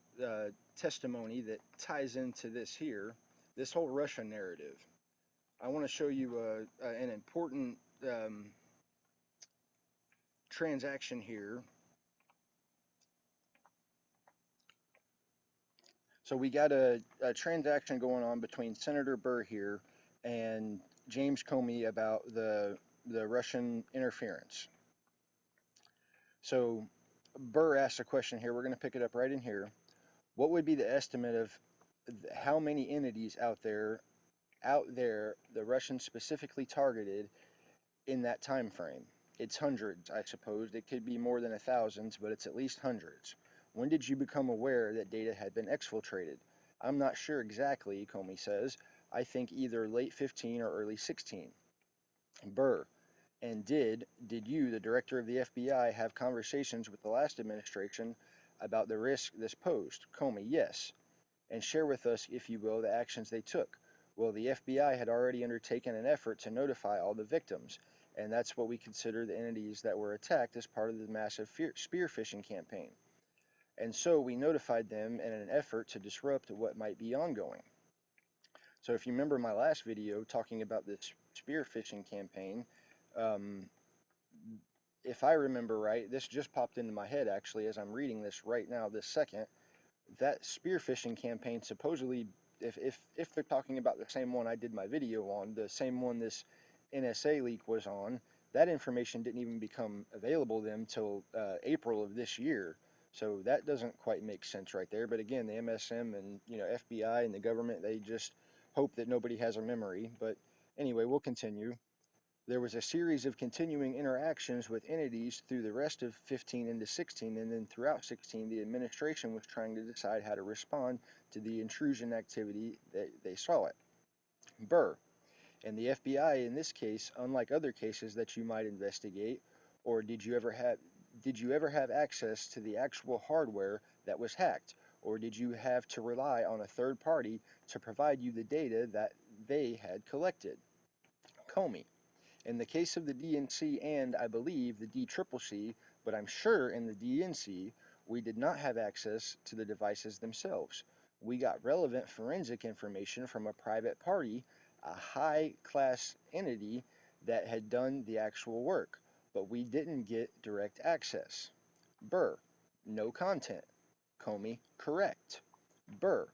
testimony that ties into this whole Russia narrative. I want to show you an important transaction here. So we got a transaction going on between Senator Burr here and James Comey about the Russian interference. So Burr asked a question here. We're going to pick it up right in here. What would be the estimate of how many entities out there the Russians specifically targeted in that time frame? It's hundreds, I suppose. It could be more than 1,000, but it's at least hundreds. When did you become aware that data had been exfiltrated? I'm not sure exactly, Comey says. I think either late 15 or early 16. Burr, and did you, the director of the FBI, have conversations with the last administration about the risk this posed? Comey, yes. And share with us, if you will, the actions they took. Well, the FBI had already undertaken an effort to notify all the victims, and that's what we consider the entities that were attacked as part of the massive spear phishing campaign. And so we notified them in an effort to disrupt what might be ongoing. So if you remember my last video talking about this spear phishing campaign, um, if I remember right, this just popped into my head actually as I'm reading this right now, this second. That spear phishing campaign supposedly, if they're talking about the same one I did my video on, the same one this NSA leak was on, that information didn't even become available to them till April of this year. So that doesn't quite make sense right there. But again, the MSM and FBI and the government, they just hope that nobody has a memory. But anyway, we'll continue. There was a series of continuing interactions with entities through the rest of 15 into 16, and then throughout 16, the administration was trying to decide how to respond to the intrusion activity that they saw it. Burr, and the FBI in this case, unlike other cases that you might investigate, or did you ever have access to the actual hardware that was hacked, or did you have to rely on a third party to provide you the data that they had collected? Comey, in the case of the DNC and, I believe, the DCCC, but I'm sure in the DNC, we did not have access to the devices themselves. We got relevant forensic information from a private party, a high-class entity that had done the actual work, but we didn't get direct access. Burr, no content. Comey, correct. Burr,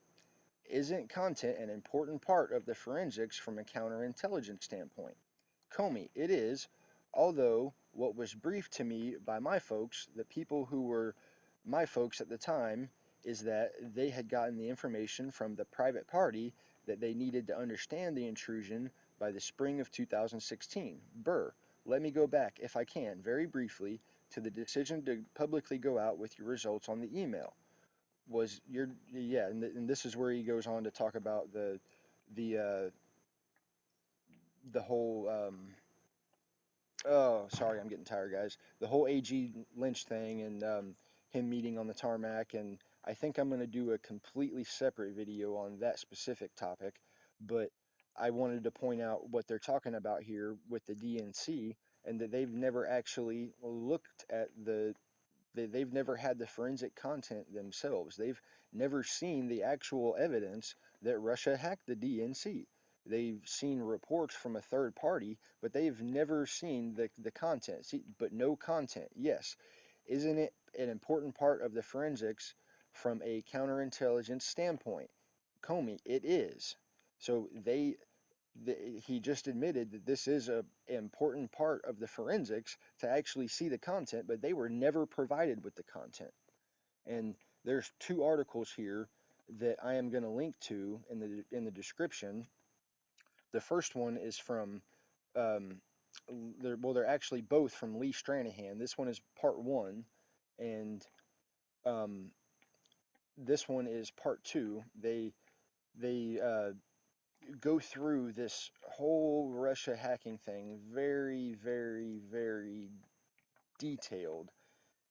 isn't content an important part of the forensics from a counterintelligence standpoint? Comey, it is, although what was briefed to me by my folks, the people who were my folks at the time, is that they had gotten the information from the private party that they needed to understand the intrusion by the spring of 2016. Burr, let me go back, if I can, very briefly, to the decision to publicly go out with your results on the email. Was your yeah, and this is where he goes on to talk about the uh, the whole oh, sorry, I'm getting tired, guys. The whole AG Lynch thing and him meeting on the tarmac, and I think I'm going to do a completely separate video on that specific topic. But I wanted to point out what they're talking about here with the DNC, and that they've never actually looked at they've never had the forensic content themselves. They've never seen the actual evidence that Russia hacked the DNC. They've seen reports from a third party, but they've never seen the content. See, but no content. Yes. Isn't it an important part of the forensics from a counterintelligence standpoint? Comey, it is. So he just admitted that this is an important part of the forensics to actually see the content, but they were never provided with the content. And there's two articles here that I am going to link to in the description. The first one is from they're actually both from Lee Stranahan. This one is part one, and um, this one is part two. They go through this whole Russia hacking thing very, very, very detailed.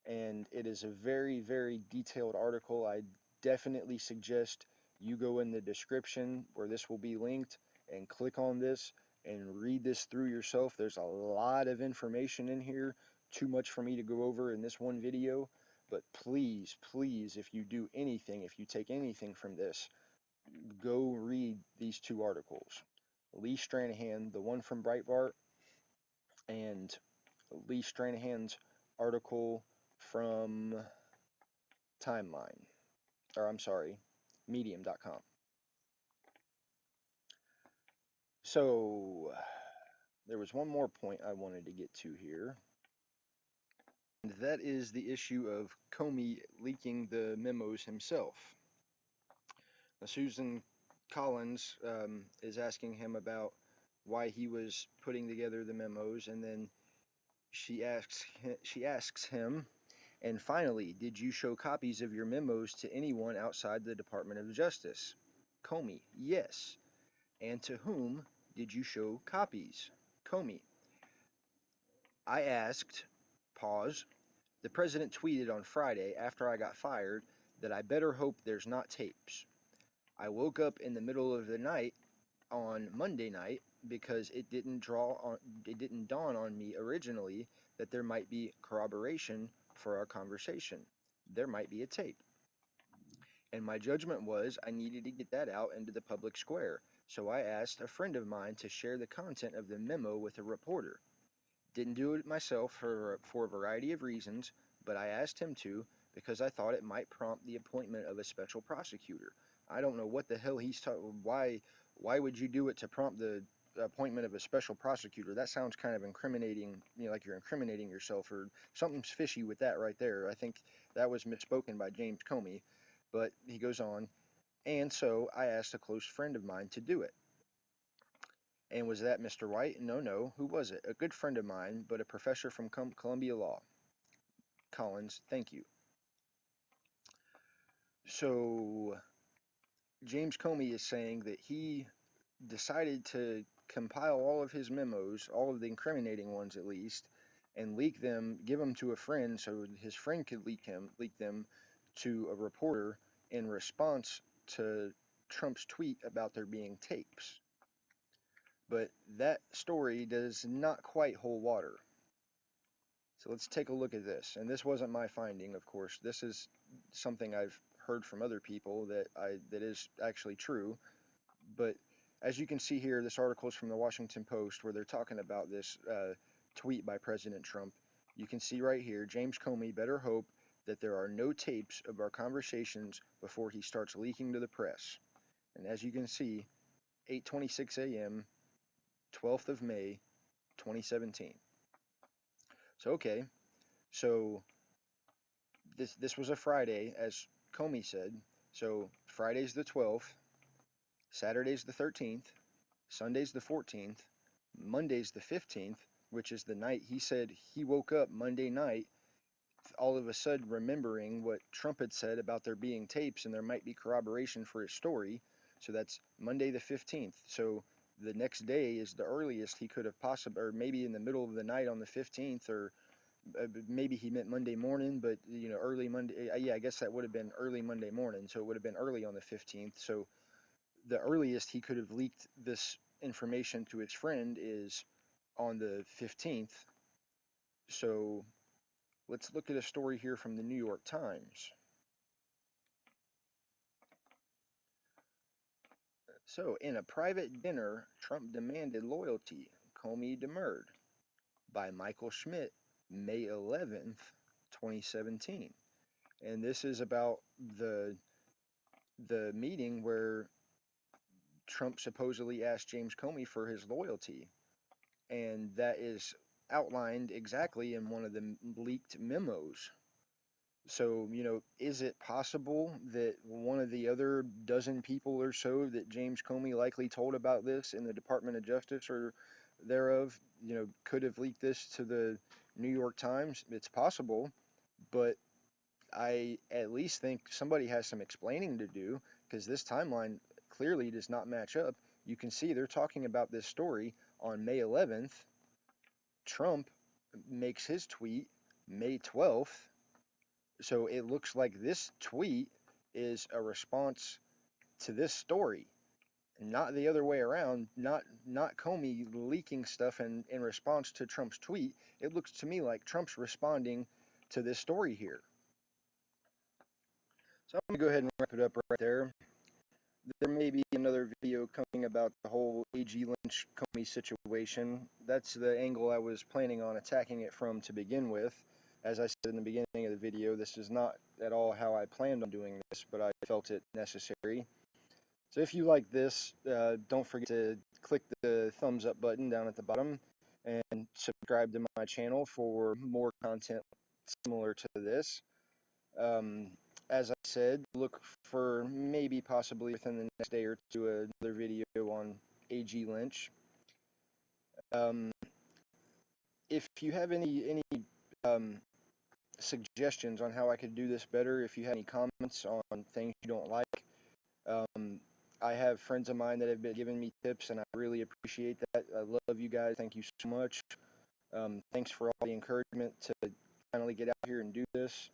And it is a very, very detailed article. I definitely suggest you go in the description where this will be linked and click on this and read this through yourself. There's a lot of information in here, too much for me to go over in this one video. But please, please, if you do anything, if you take anything from this, go read these two articles. Lee Stranahan, the one from Breitbart, and Lee Stranahan's article from Timeline, or I'm sorry, Medium.com. So there was one more point I wanted to get to here, and that is the issue of Comey leaking the memos himself. Now, Susan Collins is asking him about why he was putting together the memos, and then she asks him, and finally, did you show copies of your memos to anyone outside the Department of Justice? Comey, yes. And to whom did you show copies? Comey, I asked, pause, the president tweeted on Friday after I got fired that I better hope there's not tapes. I woke up in the middle of the night on Monday night because it didn't dawn on me originally that there might be corroboration for our conversation. There might be a tape. And my judgment was I needed to get that out into the public square. So I asked a friend of mine to share the content of the memo with a reporter. Didn't do it myself for a variety of reasons, but I asked him to because I thought it might prompt the appointment of a special prosecutor. I don't know what the hell he's talking. Why would you do it to prompt the appointment of a special prosecutor? That sounds kind of incriminating, like you're incriminating yourself, or something's fishy with that right there. I think that was misspoken by James Comey, but he goes on, and so I asked a close friend of mine to do it. And was that Mr. White? No. Who was it? A good friend of mine, but a professor from Columbia Law. Collins, thank you. So James Comey is saying that he decided to compile all of his memos, all of the incriminating ones at least, and leak them, give them to a friend so his friend could leak them to a reporter in response to Trump's tweet about there being tapes. But that story does not quite hold water. So let's take a look at this. And this wasn't my finding, of course. This is something I've heard from other people that is actually true. But as you can see here, this article is from the Washington Post where they're talking about this tweet by President Trump. You can see right here, James Comey better hope that there are no tapes of our conversations before he starts leaking to the press. And as you can see, 8:26 a.m., 12th of May, 2017. So okay, so this was a Friday, as Comey said. So Friday's the 12th, Saturday's the 13th, Sunday's the 14th, Monday's the 15th, which is the night he said he woke up Monday night, all of a sudden remembering what Trump had said about there being tapes and there might be corroboration for his story. So that's Monday the 15th. So the next day is the earliest he could have possibly, or maybe in the middle of the night on the 15th, or maybe he meant Monday morning, but early Monday. Yeah, I guess that would have been early Monday morning, so it would have been early on the 15th. So the earliest he could have leaked this information to his friend is on the 15th. So let's look at a story here from the New York Times. So, in a private dinner, Trump demanded loyalty. Comey demurred. By Michael Schmidt, May 11th, 2017. And this is about the meeting where Trump supposedly asked James Comey for his loyalty. And that is outlined exactly in one of the leaked memos. So, is it possible that one of the other dozen people or so that James Comey likely told about this in the Department of Justice or thereof, could have leaked this to the New York Times? It's possible, but I at least think somebody has some explaining to do because this timeline clearly does not match up. You can see they're talking about this story on May 11th. Trump makes his tweet May 12th. So it looks like this tweet is a response to this story, not the other way around, not Comey leaking stuff in response to Trump's tweet. It looks to me like Trump's responding to this story here. So I'm going to go ahead and wrap it up right there. there may be another video coming about the whole A.G. Lynch Comey situation. That's the angle I was planning on attacking it from to begin with. As I said in the beginning of the video, this is not at all how I planned on doing this, but I felt it necessary. So if you like this, don't forget to click the thumbs up button down at the bottom and subscribe to my channel for more content similar to this. As I said, look for maybe possibly within the next day or two another video on A.G. Lynch. If you have any suggestions on how I could do this better, if you have any comments on things you don't like, I have friends of mine that have been giving me tips, and I really appreciate that. I love you guys. Thank you so much. Thanks for all the encouragement to finally get out here and do this.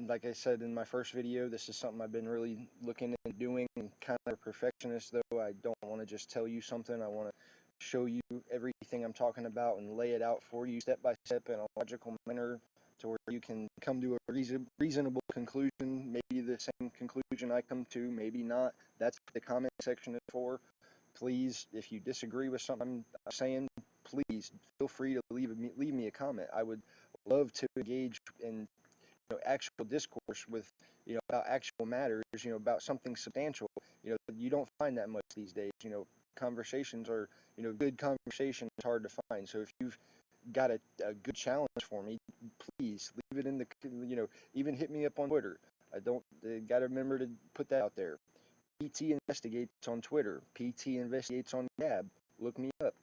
Like I said in my first video, this is something I've been really looking into doing. I'm kind of a perfectionist, though. I don't want to just tell you something. I want to show you everything I'm talking about and lay it out for you step by step in a logical manner to where you can come to a reasonable conclusion. Maybe the same conclusion I come to, maybe not. That's what the comment section is for. Please, if you disagree with something I'm saying, please feel free to leave me a comment. I would love to engage in actual discourse with about actual matters, about something substantial. You don't find that much these days. Conversations are good conversations hard to find. So if you've got a good challenge for me, please leave it in the even hit me up on Twitter. I don't got to remember to put that out there. PT Investigates on Twitter. PT Investigates on Gab. Look me up.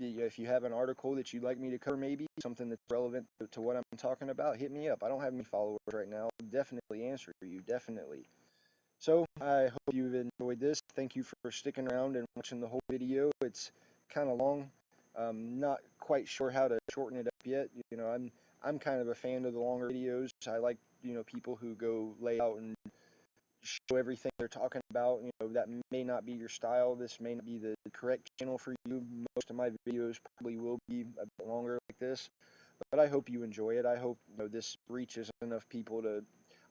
If you have an article that you'd like me to cover, maybe something that's relevant to what I'm talking about, hit me up. I don't have any followers right now. I'll definitely answer you, definitely. So I hope you've enjoyed this. Thank you for sticking around and watching the whole video. It's kind of long. Not quite sure how to shorten it up yet. I'm kind of a fan of the longer videos. I like people who go lay out and show everything they're talking about. That may not be your style. This may not be the correct channel for you. Most of my videos probably will be a bit longer like this, but I hope you enjoy it. I hope this reaches enough people to.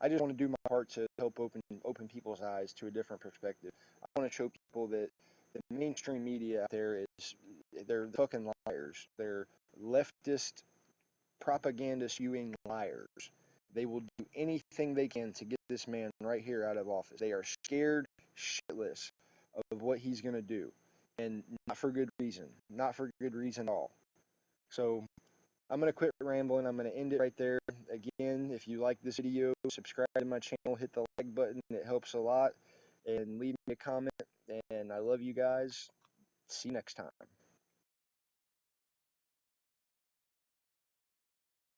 I just want to do my part to help open people's eyes to a different perspective. I want to show people that the mainstream media out there they're fucking liars. They're leftist propaganda spewing liars. They will do anything they can to get this man right here out of office. They are scared shitless of what he's going to do, and not for good reason. Not for good reason at all. So I'm going to quit rambling. I'm going to end it right there. Again, if you like this video, subscribe to my channel, hit the like button. It helps a lot. And leave me a comment. And I love you guys. See you next time.